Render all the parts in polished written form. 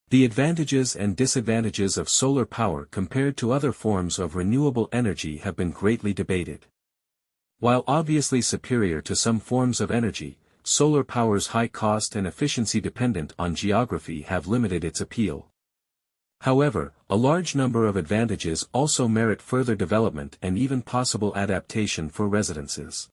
The advantages and disadvantages of solar power compared to other forms of renewable energy have been greatly debated. While obviously superior to some forms of energy, solar power's high cost and efficiency dependent on geography have limited its appeal. However, a large number of advantages also merit further development and even possible adaptation for residences.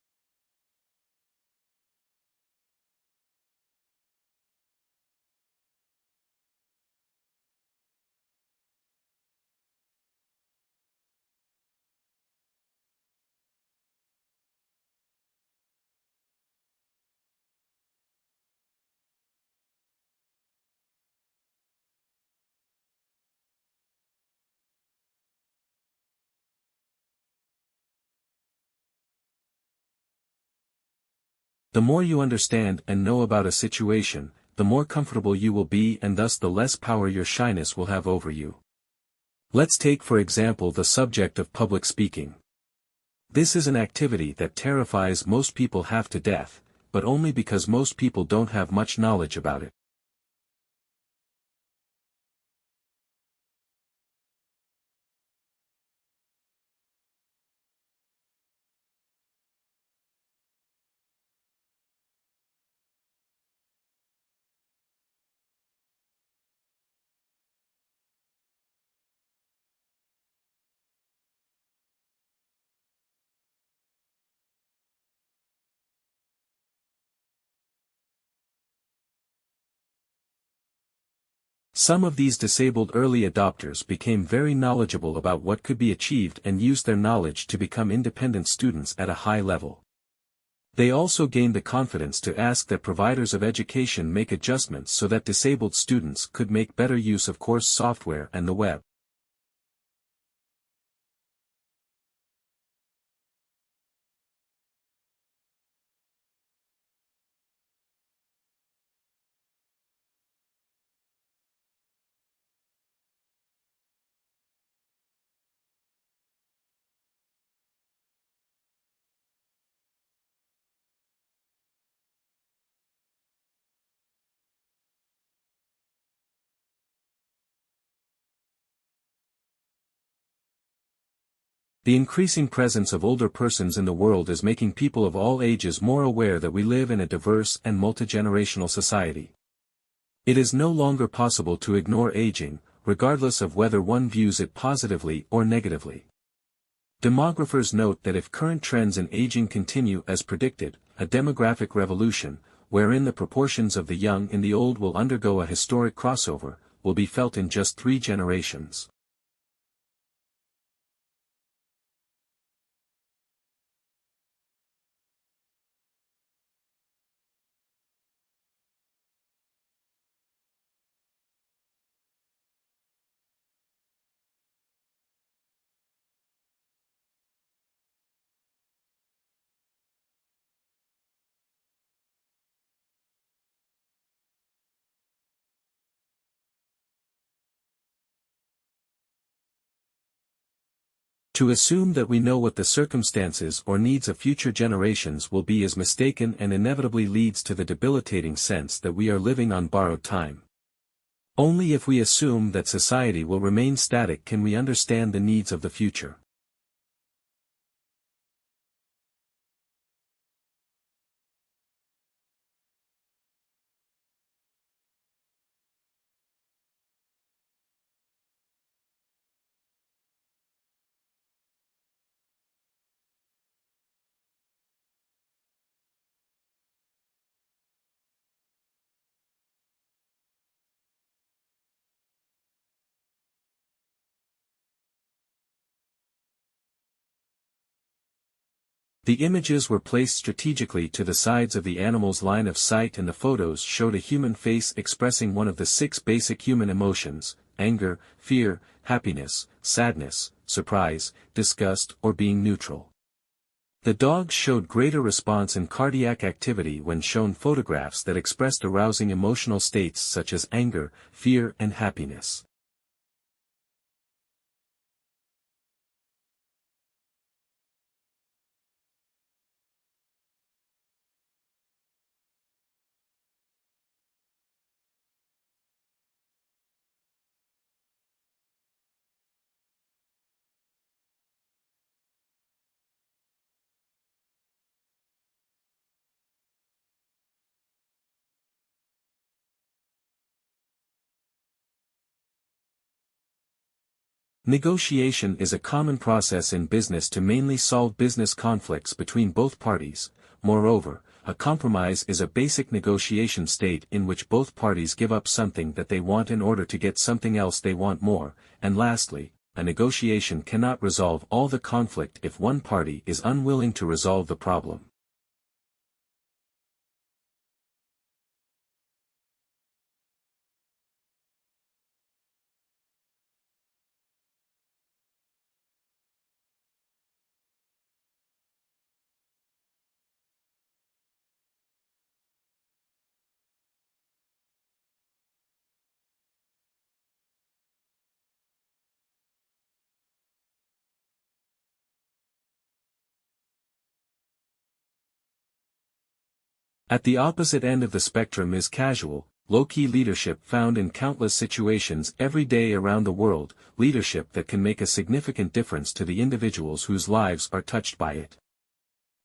The more you understand and know about a situation, the more comfortable you will be and thus the less power your shyness will have over you. Let's take for example the subject of public speaking. This is an activity that terrifies most people half to death, but only because most people don't have much knowledge about it. Some of these disabled early adopters became very knowledgeable about what could be achieved and used their knowledge to become independent students at a high level. They also gained the confidence to ask that providers of education make adjustments so that disabled students could make better use of course software and the web. The increasing presence of older persons in the world is making people of all ages more aware that we live in a diverse and multi-generational society. It is no longer possible to ignore aging, regardless of whether one views it positively or negatively. Demographers note that if current trends in aging continue as predicted, a demographic revolution, wherein the proportions of the young and the old will undergo a historic crossover, will be felt in just 3 generations. To assume that we know what the circumstances or needs of future generations will be is mistaken and inevitably leads to the debilitating sense that we are living on borrowed time. Only if we assume that society will remain static can we understand the needs of the future. The images were placed strategically to the sides of the animal's line of sight and the photos showed a human face expressing one of the 6 basic human emotions: anger, fear, happiness, sadness, surprise, disgust, or being neutral. The dogs showed greater response in cardiac activity when shown photographs that expressed arousing emotional states such as anger, fear, and happiness. Negotiation is a common process in business to mainly solve business conflicts between both parties. Moreover, a compromise is a basic negotiation state in which both parties give up something that they want in order to get something else they want more, and lastly, a negotiation cannot resolve all the conflict if one party is unwilling to resolve the problem. At the opposite end of the spectrum is casual, low-key leadership found in countless situations every day around the world, leadership that can make a significant difference to the individuals whose lives are touched by it.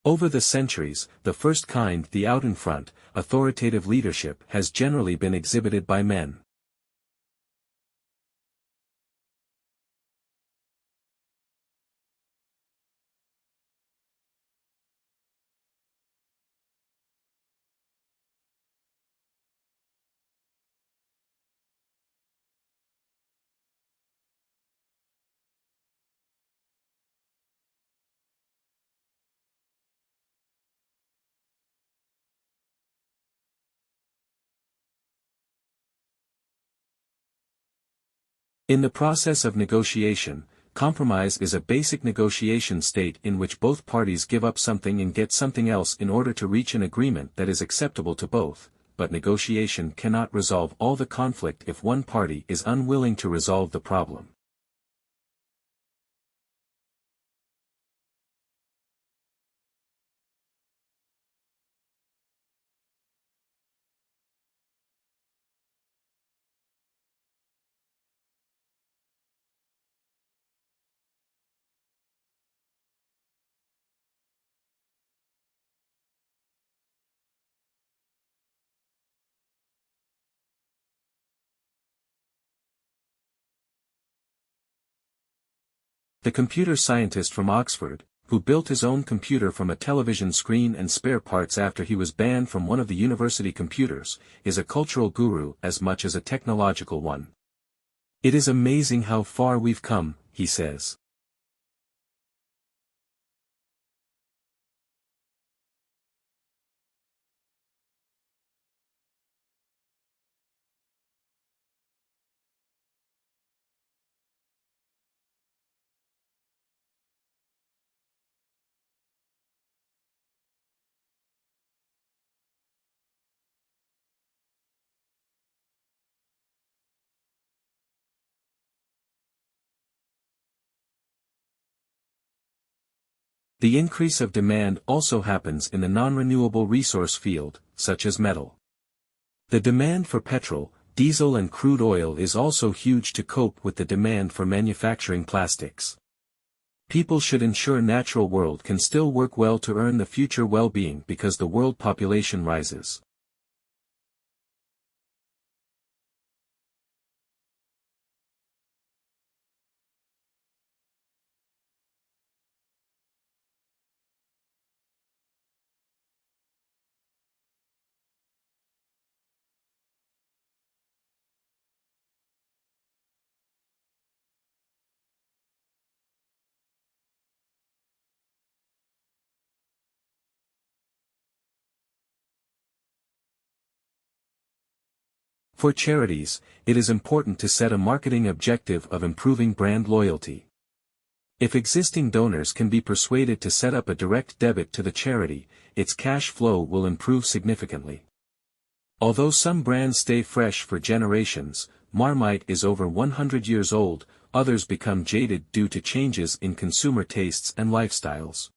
Over the centuries, the first kind, the out in front, authoritative leadership has generally been exhibited by men. In the process of negotiation, compromise is a basic negotiation state in which both parties give up something and get something else in order to reach an agreement that is acceptable to both, but negotiation cannot resolve all the conflict if one party is unwilling to resolve the problem. The computer scientist from Oxford, who built his own computer from a television screen and spare parts after he was banned from one of the university computers, is a cultural guru as much as a technological one. "It is amazing how far we've come," he says. The increase of demand also happens in the non-renewable resource field, such as metal. The demand for petrol, diesel and crude oil is also huge to cope with the demand for manufacturing plastics. People should ensure natural world can still work well to earn the future well-being because the world population rises. For charities, it is important to set a marketing objective of improving brand loyalty. If existing donors can be persuaded to set up a direct debit to the charity, its cash flow will improve significantly. Although some brands stay fresh for generations, Marmite is over 100 years old, others become jaded due to changes in consumer tastes and lifestyles.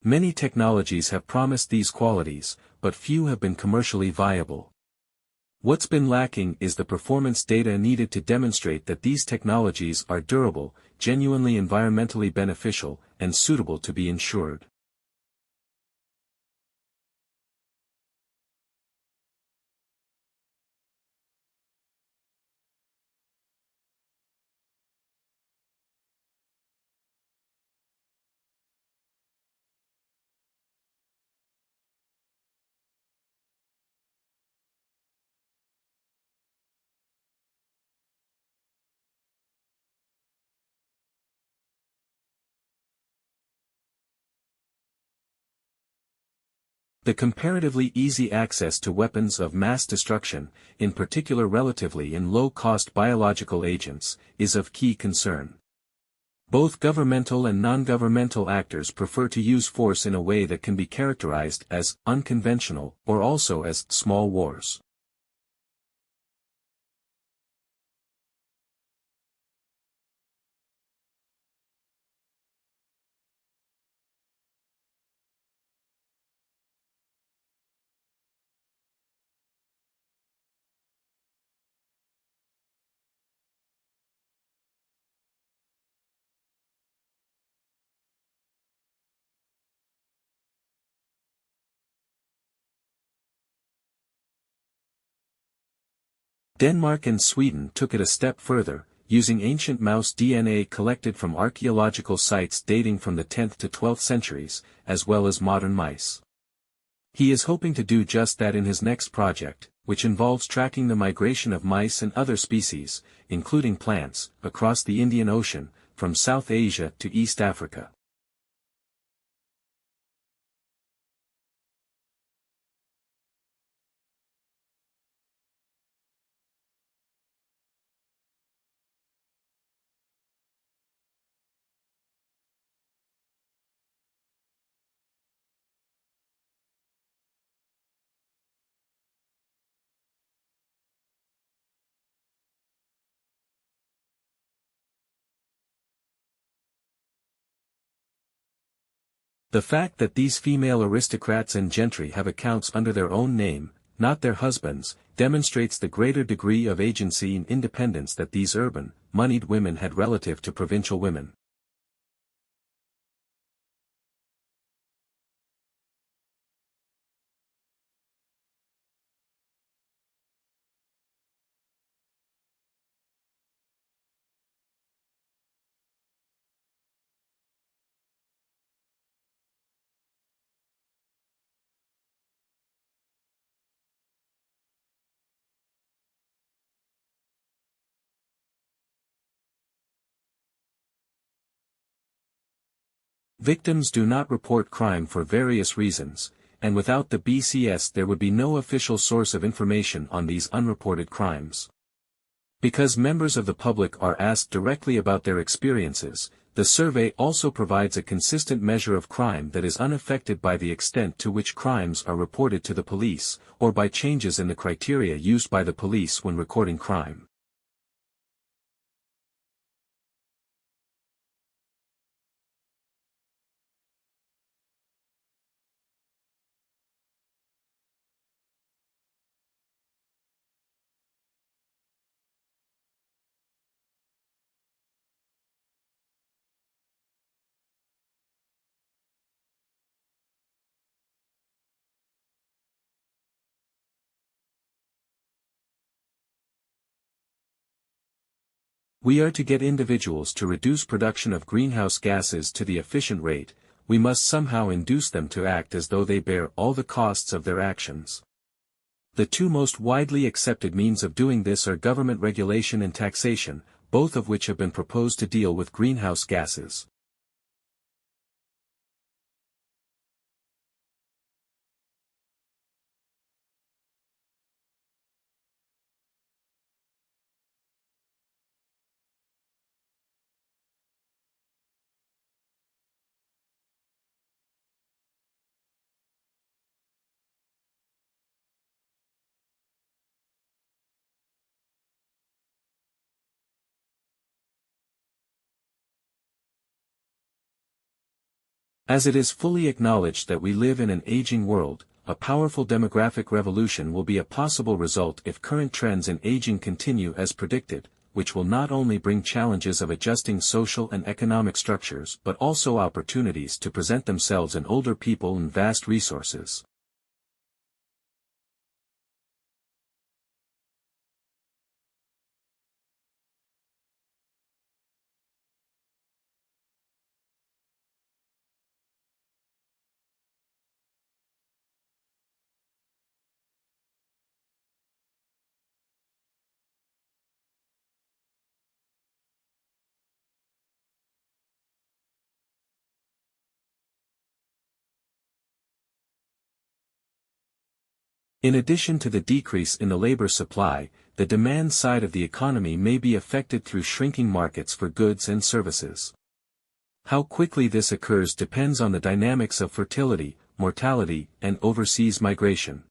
Many technologies have promised these qualities, but few have been commercially viable. What's been lacking is the performance data needed to demonstrate that these technologies are durable, genuinely environmentally beneficial, and suitable to be insured. The comparatively easy access to weapons of mass destruction, in particular relatively in low-cost biological agents, is of key concern. Both governmental and non-governmental actors prefer to use force in a way that can be characterized as unconventional or also as small wars. Denmark and Sweden took it a step further, using ancient mouse DNA collected from archaeological sites dating from the 10th to 12th centuries, as well as modern mice. He is hoping to do just that in his next project, which involves tracking the migration of mice and other species, including plants, across the Indian Ocean, from South Asia to East Africa. The fact that these female aristocrats and gentry have accounts under their own name, not their husbands', demonstrates the greater degree of agency and independence that these urban, moneyed women had relative to provincial women. Victims do not report crime for various reasons, and without the BCS there would be no official source of information on these unreported crimes. Because members of the public are asked directly about their experiences, the survey also provides a consistent measure of crime that is unaffected by the extent to which crimes are reported to the police, or by changes in the criteria used by the police when recording crime. We are to get individuals to reduce production of greenhouse gases to the efficient rate, we must somehow induce them to act as though they bear all the costs of their actions. The two most widely accepted means of doing this are government regulation and taxation, both of which have been proposed to deal with greenhouse gases. As it is fully acknowledged that we live in an aging world, a powerful demographic revolution will be a possible result if current trends in aging continue as predicted, which will not only bring challenges of adjusting social and economic structures but also opportunities to present themselves in older people and vast resources. In addition to the decrease in the labor supply, the demand side of the economy may be affected through shrinking markets for goods and services. How quickly this occurs depends on the dynamics of fertility, mortality, and overseas migration.